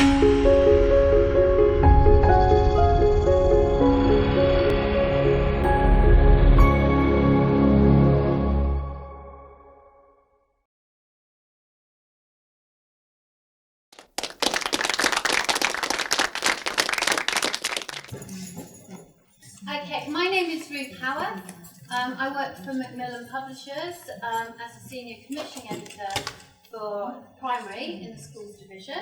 Okay, my name is Ruth Howarth. I work for Macmillan Publishers as a senior commissioning editor for primary in the schools division.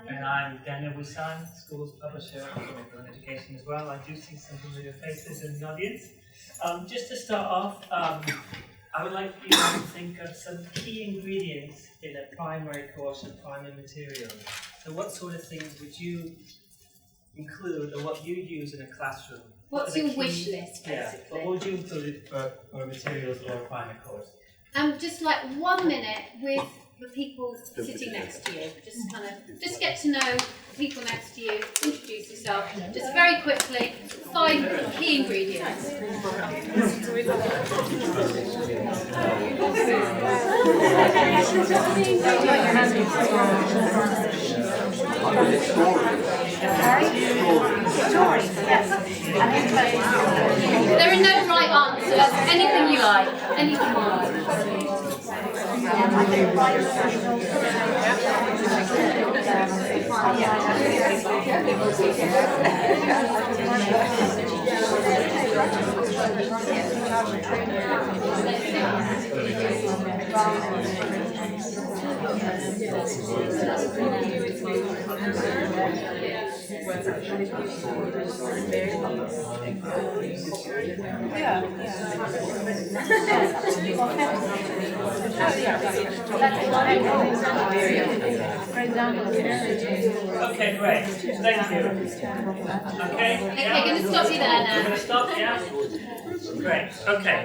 And I'm Daniel Buisan, schools publisher for Macmillan Education as well. I do see some familiar faces in the audience. Just to start off, I would like you to think of some key ingredients in a primary course of primary material. So what sort of things would you include, or what you use in a classroom? What's your wish list, basically? Yeah, what would you include for materials or a primary course? Just like 1 minute with the people sitting next to you. Just get to know people next to you, introduce yourself, just very quickly, 5 key ingredients. There are no right answers, anything you like, anything you like. Okay, great. Thank you. Okay, Okay, going to stop you there now. We're going to stop, yeah? Great, okay.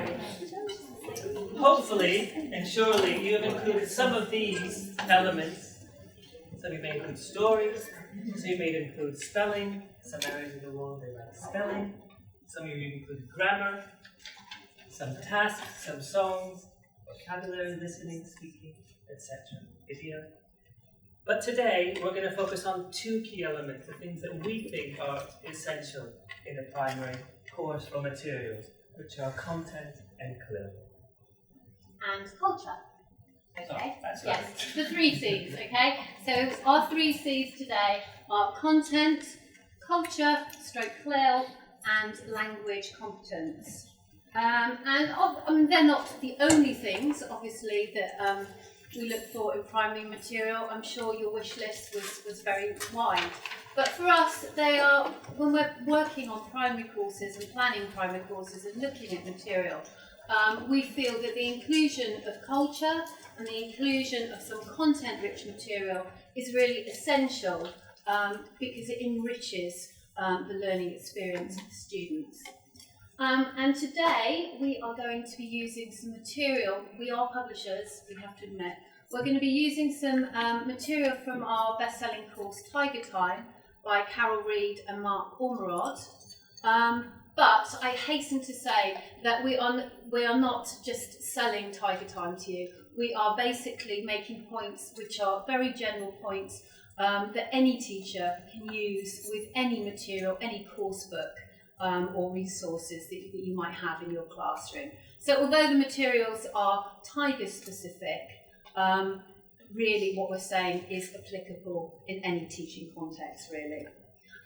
Hopefully and surely you have included some of these elements. So you may include stories, so you may include spelling. Some areas of the world they like spelling. Some of you include grammar, some tasks, some songs, vocabulary, listening, speaking, etc. Video. But today we're going to focus on 2 key elements, the things that we think are essential in a primary course or materials, which are content and clue. And culture. Okay, Oh, that's yes, right. the 3 C's, okay? So our 3 C's today are content, culture, /CLIL, and language competence. They're not the only things, obviously, that we look for in primary material. I'm sure your wish list was very wide. But for us, they are, when we're working on primary courses and planning primary courses and looking at material, we feel that the inclusion of culture and the inclusion of some content-rich material is really essential because it enriches the learning experience of the students. And today we are going to be using some material. We are publishers, we have to admit. We're going to be using some material from our best-selling course Tiger Time by Carol Reed and Mark Ormerod. But I hasten to say that we are not just selling Tiger Time to you. We are basically making points which are very general points that any teacher can use with any material, any course book or resources that you might have in your classroom. So although the materials are Tiger specific, really what we're saying is applicable in any teaching context, really.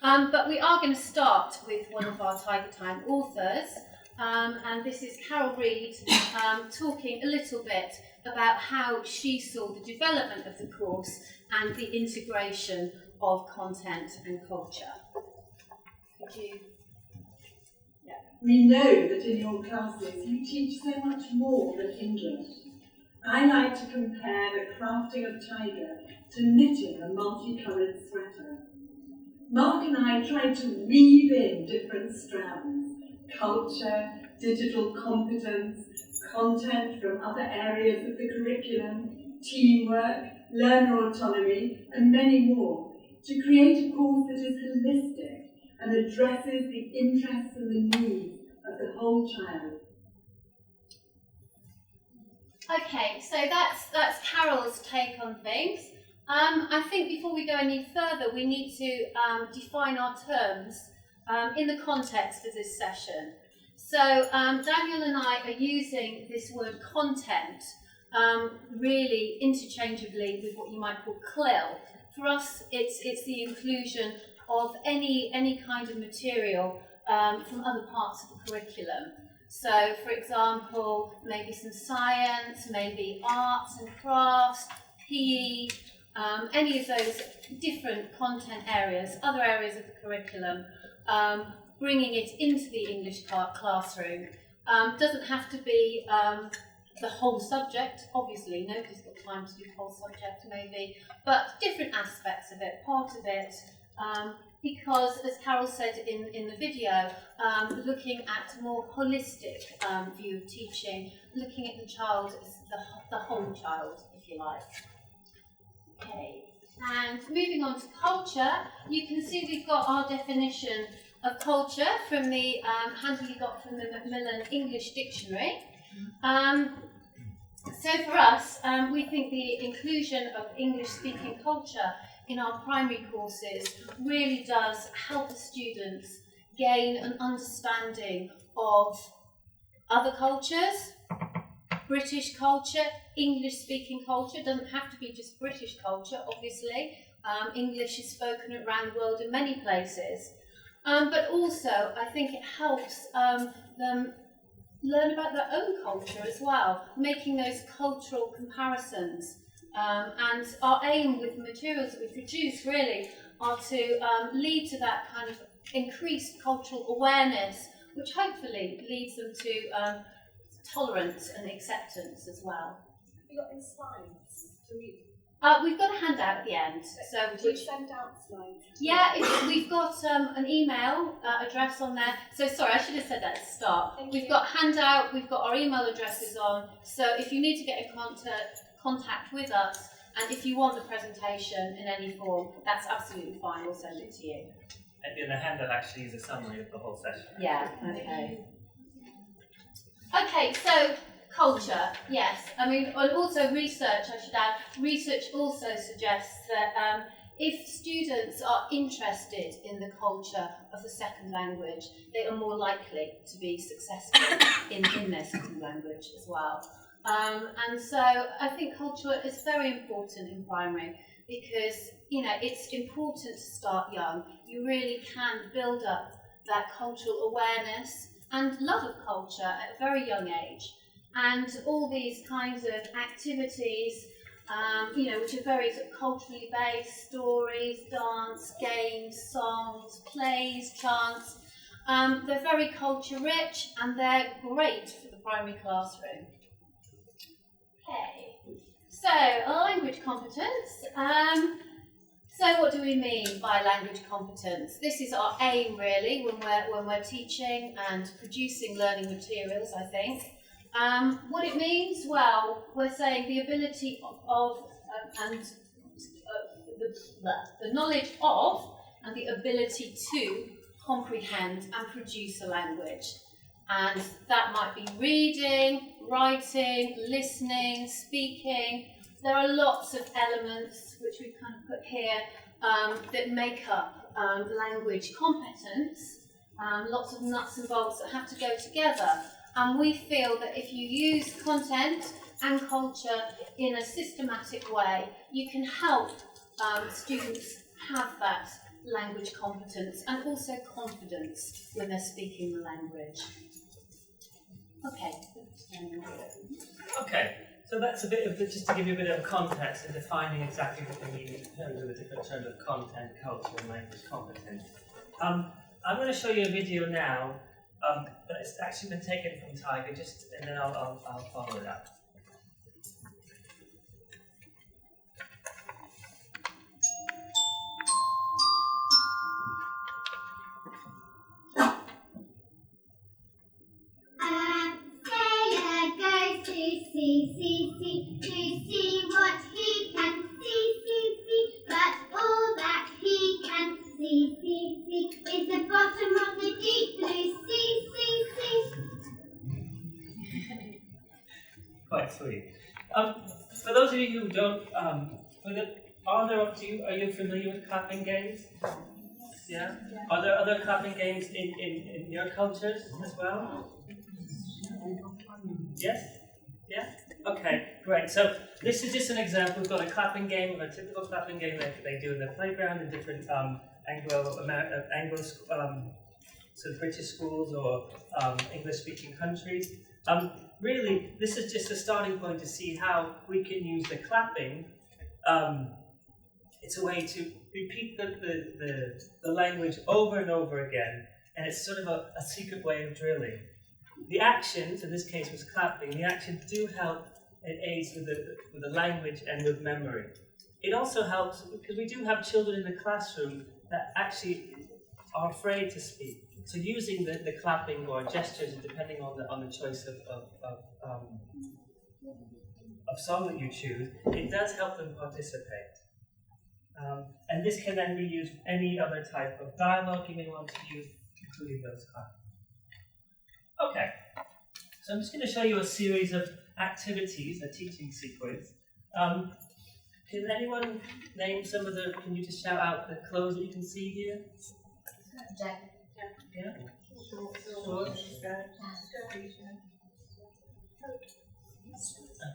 But we are going to start with one of our Tiger Time authors, and this is Carol Reed talking a little bit about how she saw the development of the course and the integration of content and culture. Could you? Yeah. We know that in your classes you teach so much more than English. I like to compare the crafting of tiger to knitting a multicoloured sweater. Mark and I tried to weave in different strands: culture, digital competence, content from other areas of the curriculum, teamwork, learner autonomy, and many more, to create a course that is holistic and addresses the interests and the needs of the whole child. Okay, so that's Carol's take on things. I think before we go any further, we need to define our terms in the context of this session. So Daniel and I are using this word content really interchangeably with what you might call CLIL. For us, it's the inclusion of any kind of material from other parts of the curriculum. So, for example, maybe some science, maybe arts and crafts, PE, any of those different content areas, other areas of the curriculum, bringing it into the English classroom. Doesn't have to be the whole subject, obviously, nobody's got time to do the whole subject maybe, but different aspects of it, part of it, because, as Carol said in the video, looking at a more holistic view of teaching, looking at the child as the whole child, if you like. Okay, and moving on to culture, you can see we've got our definition of culture from the handy we got from the Macmillan English Dictionary. So for us, we think the inclusion of English-speaking culture in our primary courses really does help the students gain an understanding of other cultures, British culture, English-speaking culture. It doesn't have to be just British culture, obviously. English is spoken around the world in many places. But also, I think it helps them learn about their own culture as well, making those cultural comparisons. And our aim with the materials that we produce really are to lead to that kind of increased cultural awareness, which hopefully leads them to tolerance and acceptance as well. Have you got any slides to read? We've got a handout at the end. So Do you send out slides? Yeah, we've got an email address on there. So sorry, I should have said that at the start. We've got handout, we've got our email addresses on. So if you need to get in contact with us, and if you want the presentation in any form, that's absolutely fine. We'll send it to you. And then the handout actually is a summary of the whole session. Yeah, okay. Okay, so culture, yes. I mean, and also research, I should add. Research also suggests that if students are interested in the culture of the second language, they are more likely to be successful in their second language as well. And so I think culture is very important in primary because, you know, it's important to start young. You really can build up that cultural awareness and love of culture at a very young age. And all these kinds of activities, you know, which are very sort of culturally based, stories, dance, games, songs, plays, chants, they're very culture rich and they're great for the primary classroom. Okay, so language competence. So what do we mean by language competence? This is our aim really when we're teaching and producing learning materials, I think. What it means, well, we're saying the ability of the knowledge of and the ability to comprehend and produce a language. And that might be reading, writing, listening, speaking. There are lots of elements which we've kind of put here that make up language competence. Lots of nuts and bolts that have to go together. And we feel that if you use content and culture in a systematic way, you can help students have that language competence and also confidence when they're speaking the language. Okay. Okay, so that's a bit of just to give you a bit of context and defining exactly what they mean in terms of the different terms of content, culture, and language competence. I'm going to show you a video now that has actually been taken from Tiger, and then I'll follow it up. See what he can see, but all that he can see is the bottom of the deep blue sea. Quite sweet. For those of you who don't, our are you familiar with clapping games? Yeah? Are there other clapping games in your cultures as well? Yes? Yeah? Okay, great. So this is just an example. We've got a clapping game, a typical clapping game that they do in the playground in different Anglo sort of British schools or English-speaking countries. Really, this is just a starting point to see how we can use the clapping. It's a way to repeat the language over and over again, and it's sort of a secret way of drilling. The actions, in this case was clapping, the actions do help and aids with the language and with memory. It also helps, because we do have children in the classroom that actually are afraid to speak. So using the clapping or gestures, depending on the choice of song that you choose, it does help them participate. And this can then be used with any other type of dialogue you may want to use, including those clapping. Okay, so I'm just going to show you a series of activities, a teaching sequence. Can anyone name some of the, can you just shout out the clothes that you can see here? Jack. Yeah? Shorts.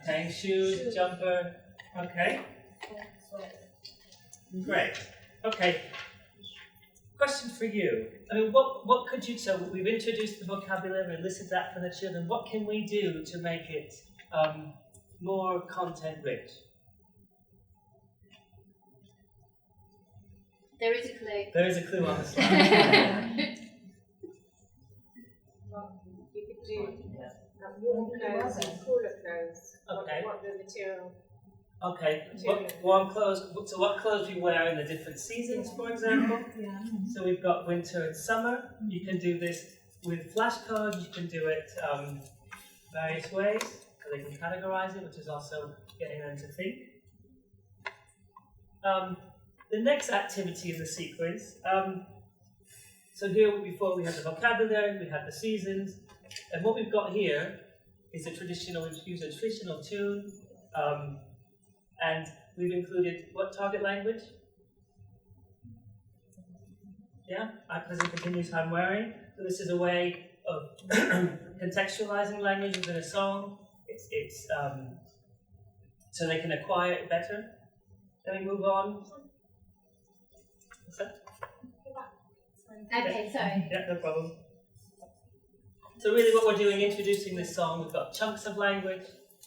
Okay, shoes, jumper. Okay. Great. Okay. Question for you. I mean, what could you, so we've introduced the vocabulary and listed that for the children. What can we do to make it more content rich? There is a clue. There is a clue on the slide. You could do warm clothes and cooler clothes. Okay. What the material. Okay. Warm clothes. So what clothes you wear in the different seasons, for example? Yeah. So we've got winter and summer. You can do this with flashcards. You can do it various ways. So they can categorize it, which is also getting them to think. The next activity in the sequence. So here before we have the vocabulary, we have the seasons, and what we've got here is we've used a traditional tune, and we've included what target language? Yeah, Pleasant continues I'm wearing. So this is a way of contextualizing language within a song. It's so they can acquire it better. Then we move on. What's that? Okay, sorry. Yeah, no problem. So really what we're doing, introducing this song, we've got chunks of language,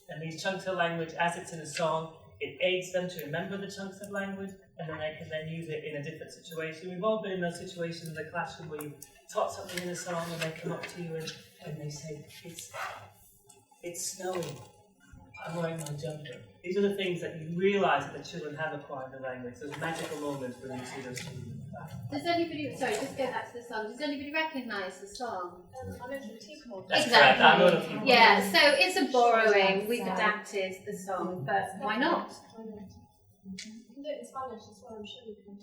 and these chunks of language, as it's in a song, it aids them to remember the chunks of language, and then they can then use it in a different situation. We've all been in those situations in the classroom where you've taught something in a song, and they come up to you and they say, it's snowing, I'm wearing my jumper. These are the things that you realise that the children have acquired the language, those magical moments when you see those children. Does anybody, sorry, just go back to the song. Does anybody recognise the song? I know from Teapot. That's Exactly. correct. I know the people. Yeah, so it's a borrowing. We've adapted the song, but why not? You can do it in Spanish as well, I'm sure you can.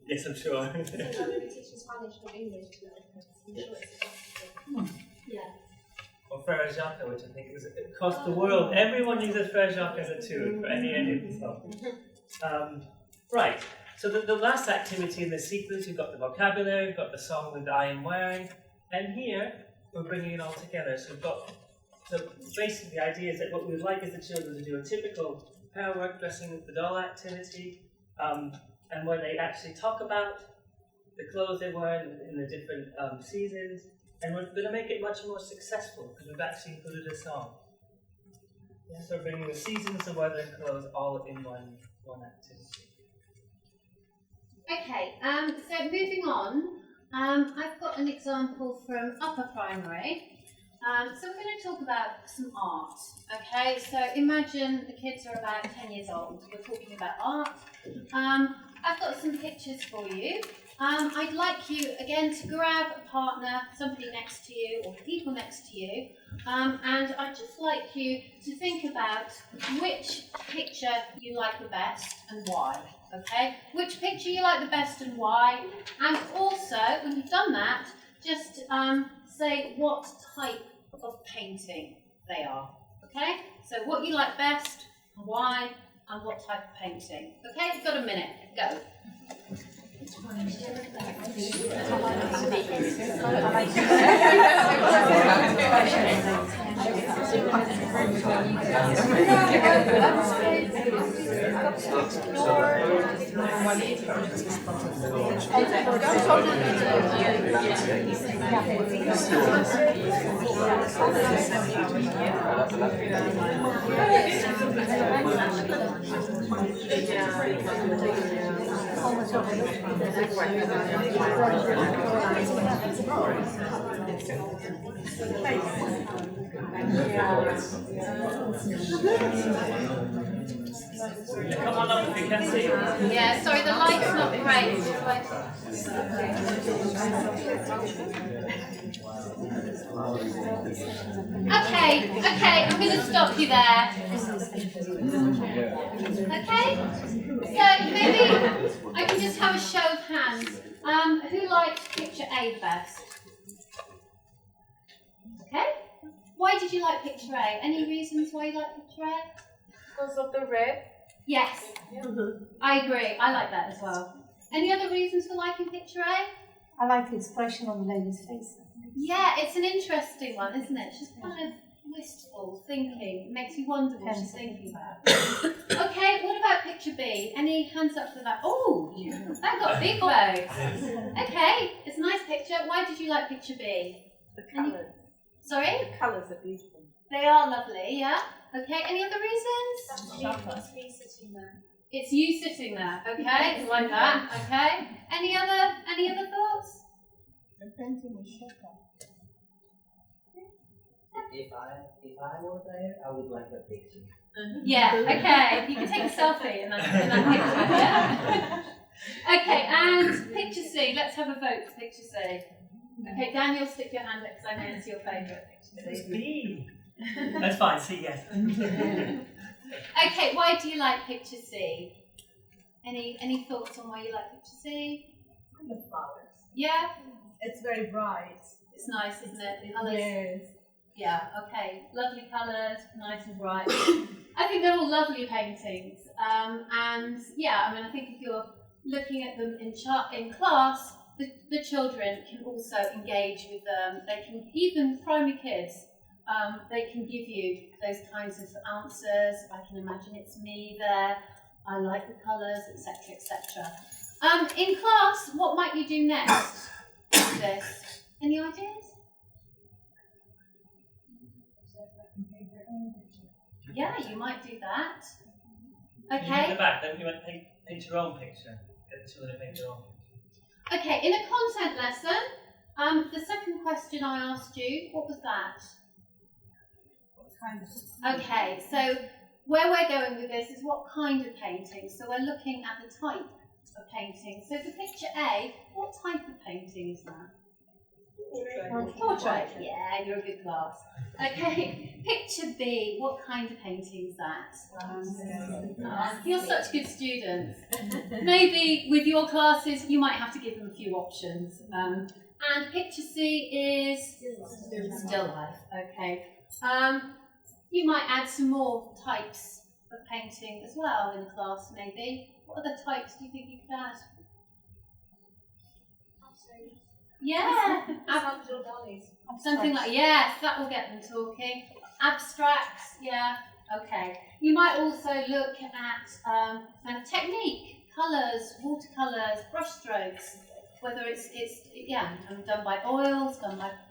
Yes, I'm sure. I'm going to be teaching Spanish, not English. I'm sure it's adaptable. Yeah. Or Frere Jacques, which I think is across the world. Everyone uses Frere Jacques as a tune for any of the songs. Right. So the last activity in the sequence, we've got the vocabulary, we've got the song with I am wearing, and here we're bringing it all together. So basically the idea is that what we would like is the children to do a typical pair work dressing with the doll activity, and where they actually talk about the clothes they wear in the different seasons, and we're going to make it much more successful because we've actually included a song. Yeah, so we're bringing the seasons, the weather, and clothes all in one activity. Okay, so moving on, I've got an example from upper primary. So we're going to talk about some art, okay? So imagine the kids are about 10 years old. We're talking about art. I've got some pictures for you. I'd like you, again, to grab a partner, somebody next to you, or people next to you, and I'd just like you to think about which picture you like the best and why. Okay, which picture you like the best and why, and also, when you've done that, just say what type of painting they are. Okay, so what you like best, why, and what type of painting. Okay, you've got a minute. Go. Come on up if you can see. Yeah, sorry, the light's not great. Okay, I'm going to stop you there. Okay? So maybe I can just have a show of hands. Who liked picture A best? Okay? Why did you like picture A? Any reasons why you like picture A? Because of the red. Yes, I agree. I like that as well. Any other reasons for liking picture A? I like the expression on the lady's face. Yeah, it's an interesting one, isn't it? She's kind of wistful, thinking. It makes you wonder what she's thinking about. Okay, what about picture B? Any hands up for that? Oh, that got big votes. Okay, it's a nice picture. Why did you like picture B? The colours. Sorry? The colours are beautiful. They are lovely, yeah? Okay, any other reasons? It's me sitting there. It's you sitting there, okay? Like that, okay? Any other thoughts? The painting is sharper. If I were there, I would like a picture. Yeah, okay. You can take a selfie in that picture, yeah? Okay, and picture C. Let's have a vote for picture C. Okay, Daniel, stick your hand up because I know it's your favourite picture It's C. B. That's fine, see, yes. Okay, why do you like picture C? Any thoughts on why you like picture C? The flowers. Yeah? It's very bright. It's nice, isn't it? The colours. Yes. Yeah, okay. Lovely colours, nice and bright. I think they're all lovely paintings. And yeah, I mean, I think if you're looking at them in class, the children can also engage with them. They can, even primary kids, they can give you those kinds of answers. I can imagine it's me there. I like the colours, etc., etc. In class, what might you do next with this? Any ideas? Yeah, you might do that. In the Okay. back, then you went paint your own picture. Get the children to paint their own picture. Okay, in a content lesson, the second question I asked you, what was that? Okay, so where we're going with this is what kind of painting. So we're looking at the type of painting. So for picture A, what type of painting is that? Portrait. Yeah, you're a good class. Okay, picture B, what kind of painting is that? You're such good students. Maybe with your classes, you might have to give them a few options. And picture C is still life. Okay. You might add some more types of painting as well in the class, maybe. What other types do you think you could add? Yeah, something like, yes, that will get them talking. Abstracts, yeah, okay. You might also look at kind of technique, colours, watercolours, brushstrokes, whether it's done by oils,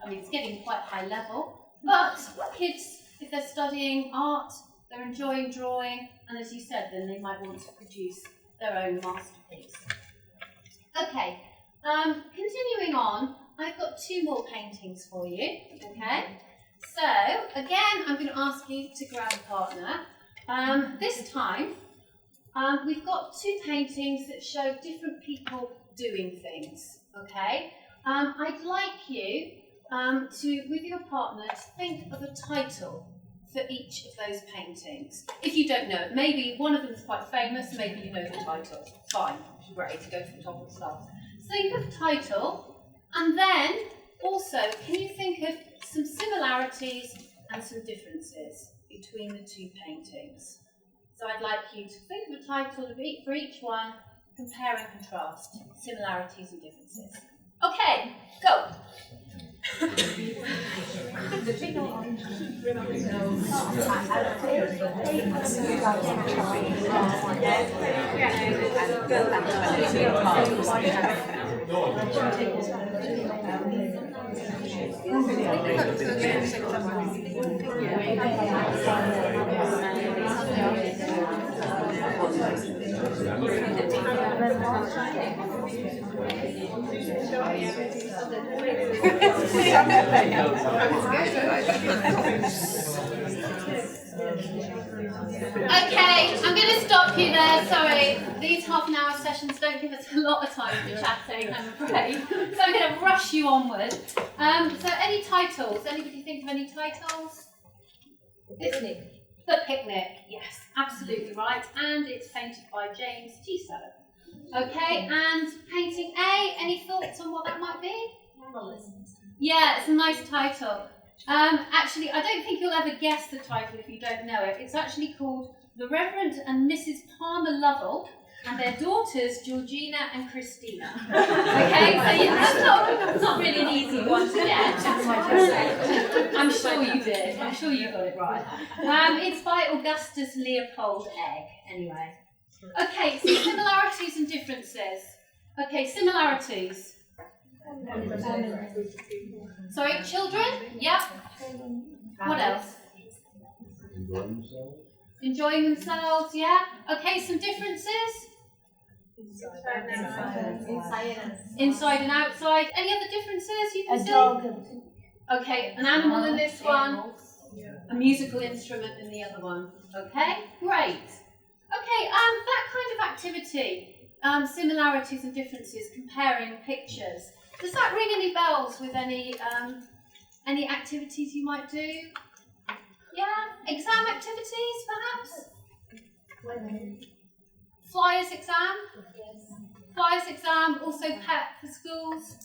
it's getting quite high level. But kids, if they're studying art, they're enjoying drawing, and as you said, then they might want to produce their own masterpiece. Okay. Continuing on, I've got two more paintings for you, okay? So, again, I'm going to ask you to grab a partner. This time, we've got two paintings that show different people doing things, okay? I'd like you to, with your partner, to think of a title for each of those paintings. If you don't know it, maybe one of them is quite famous, maybe you know the title. Fine, great, to go to the top of the stars. Think of title, and then also, can you think of some similarities and some differences between the two paintings? So I'd like you to think of a title for each one, compare and contrast, similarities and differences. Okay, go. Okay, I'm going to stop you there. Sorry, these half-an-hour sessions don't give us a lot of time for chatting, I'm afraid. So I'm going to rush you onward. So any titles? Anybody think of any titles? Picnic. The Picnic, yes, absolutely right. And it's painted by James Tissot. Okay, and painting A, any thoughts on what that might be? Yeah, it's a nice title. Actually, I don't think you'll ever guess the title if you don't know it. It's actually called The Reverend and Mrs. Palmer Lovell and their daughters Georgina and Christina. Okay, so that's not really an easy one to get. I'm sure you did. I'm sure you got it right. It's by Augustus Leopold Egg, anyway. Okay, so similarities and differences. Okay, similarities. Sorry, children? Yep. What else? Enjoying themselves, yeah. Okay, some differences? Inside and outside. Any other differences you can see? Okay, an animal in this one, a musical instrument in the other one. Okay, great. Okay, that kind of activity, similarities and differences, comparing pictures. Does that ring any bells with any activities you might do? Yeah, exam activities perhaps? Flyers exam? Flyers exam, also PEP for schools.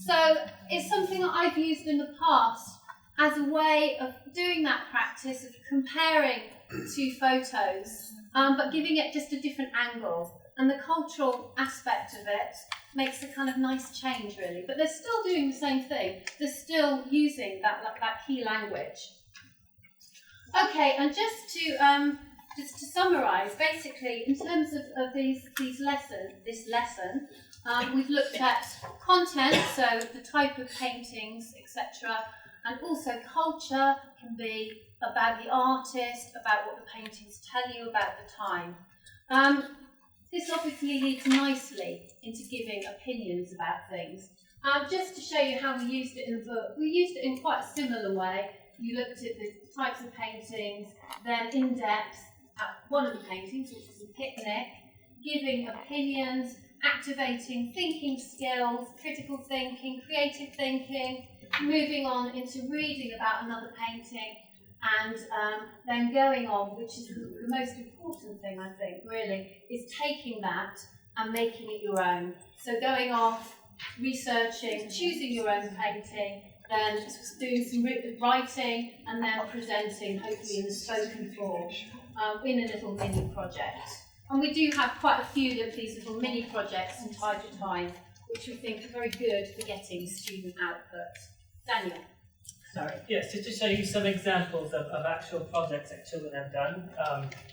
So it's something that I've used in the past as a way of doing that practice of comparing two photos, but giving it just a different angle. And the cultural aspect of it makes a kind of nice change, really. But they're still doing the same thing. They're still using that key language. Okay, and just to summarise, basically, in terms of this lesson, we've looked at content, so the type of paintings, etc., and also culture can be about the artist, about what the paintings tell you about the time. This obviously leads nicely into giving opinions about things. Just to show you how we used it in the book, we used it in quite a similar way. You looked at the types of paintings, then in depth at one of the paintings, which is a picnic, giving opinions, activating thinking skills, critical thinking, creative thinking, moving on into reading about another painting, and then going on, which is the most important thing, I think, really, is taking that and making it your own. So going off, researching, choosing your own painting, then doing some writing, and then presenting, hopefully in a spoken form, in a little mini project. And we do have quite a few of these little mini projects from time to time, which we think are very good for getting student output. Daniel. Sorry. Yes, just to show you some examples of actual projects that children have done.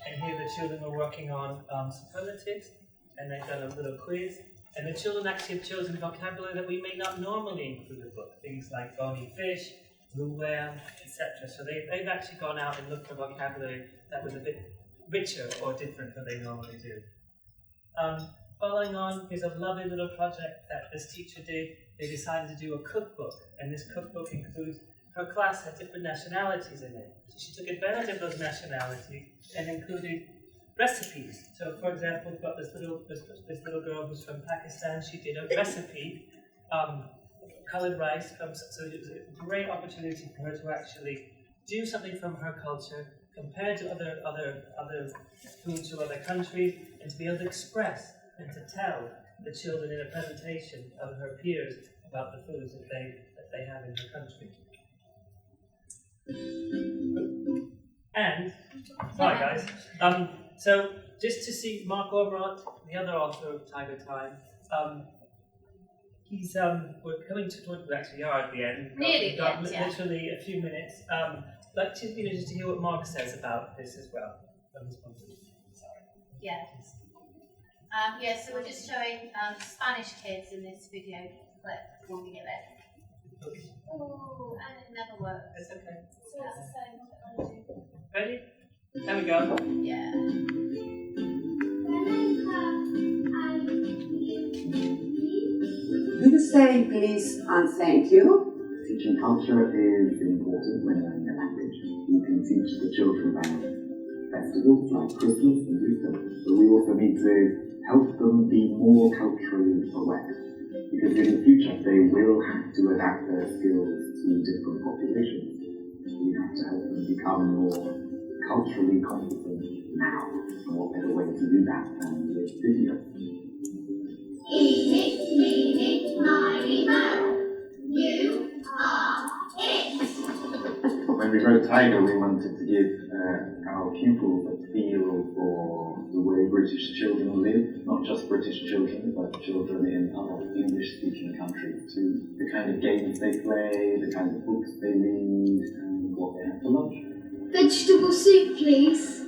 And here the children were working on superlatives, and they've done a little quiz. And the children actually have chosen vocabulary that we may not normally include in the book. Things like bony fish, blue whale, etc. So they've actually gone out and looked for vocabulary that was a bit richer or different than they normally do. Following on, here's a lovely little project that this teacher did. They decided to do a cookbook, and this cookbook includes, her class had different nationalities in it. So she took advantage of those nationalities and included recipes. So, for example, we've got this little girl who's from Pakistan. She did a recipe, coloured rice. So it was a great opportunity for her to actually do something from her culture, compare to other foods from other countries, and to be able to express and to tell the children in a presentation of her peers about the foods that they have in her country. And, sorry guys, So just to see Mark Ormerod, the other author of Tiger Time, he's we're coming towards actually we are at the end. Nearly We've got the end, yeah. literally a few minutes. But just just to hear what Mark says about this as well. Yeah. So we're just showing Spanish kids in this video clip when we get it. Oh, and it never works. It's okay. So it's the same technology. Ready? There we go. Yeah. Do you say please and thank you? Teaching culture is important when learning a language. You can teach the children about festivals like Christmas and Easter, but we also need to help them be more culturally aware. Because in the future they will have to adapt their skills to different populations. We have to help them become more culturally competent now. And what better way to do that than with video? Eat, mighty mo. You are it. When we wrote Tiger, we wanted to give our pupils a feel for the way British children live, not just British children, but children in other English-speaking countries too. The kind of games they play, the kind of books they read, and what they have for lunch. Vegetable soup, please.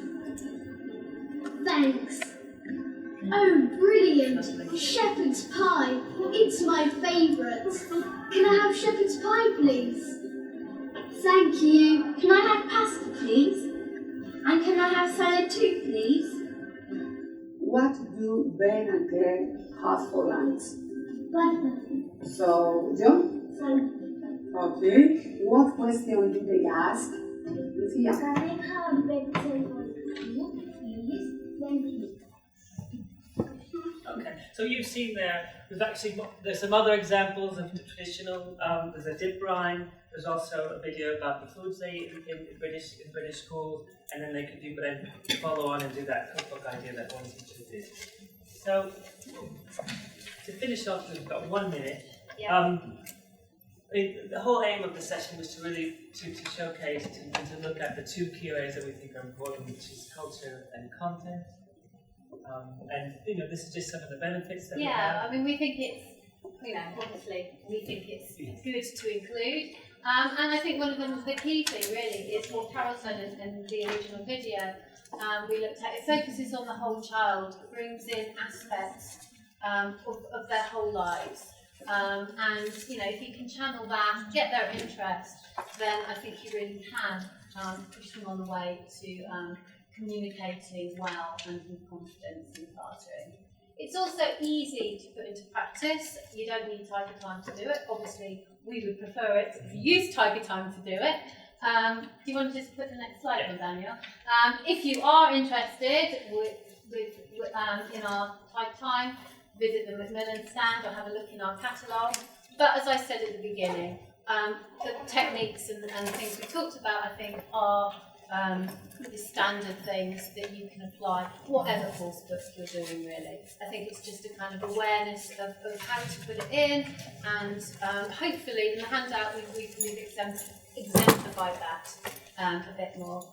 Thanks. Oh, brilliant! Shepherd's pie. It's my favourite. Can I have shepherd's pie, please? Thank you. Can I have pasta, please? And can I have salad too, please? What do Ben and Claire have for lunch? Pasta. So, John? Salad. Okay. What question did they ask? Lucia? Can I have vegetable soup, please? Thank you. Okay, so you've seen there's some other examples of traditional, there's a dip brine, there's also a video about the foods they eat in British schools, and then they could follow on and do that cookbook idea that one teacher did. So, to finish off, we've got 1 minute. Yeah. The whole aim of the session was to really to showcase and to look at the two key areas that we think are important, which is culture and content. And this is just some of the benefits that we have. Yeah, I mean, we think it's, obviously, we think it's good to include. And I think one of the key thing really is what Carol said in the original video we looked at. It focuses on the whole child, brings in aspects of their whole lives. And if you can channel that, get their interest, then I think you really can push them on the way to communicating well and with confidence in classroom. It's also easy to put into practice. You don't need Tiger Time to do it. Obviously, we would prefer it if you use Tiger Time to do it. Do you want to just put the next slide on, Daniel? If you are interested in our Tiger Time, visit the Macmillan stand or have a look in our catalogue. But as I said at the beginning, the techniques and things we talked about, I think, are the standard things that you can apply, whatever course book you're doing, really. I think it's just a kind of awareness of how to put it in, and hopefully in the handout we've exemplified that a bit more.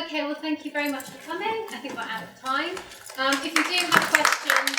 Okay, well, thank you very much for coming. I think we're out of time. If you do have questions,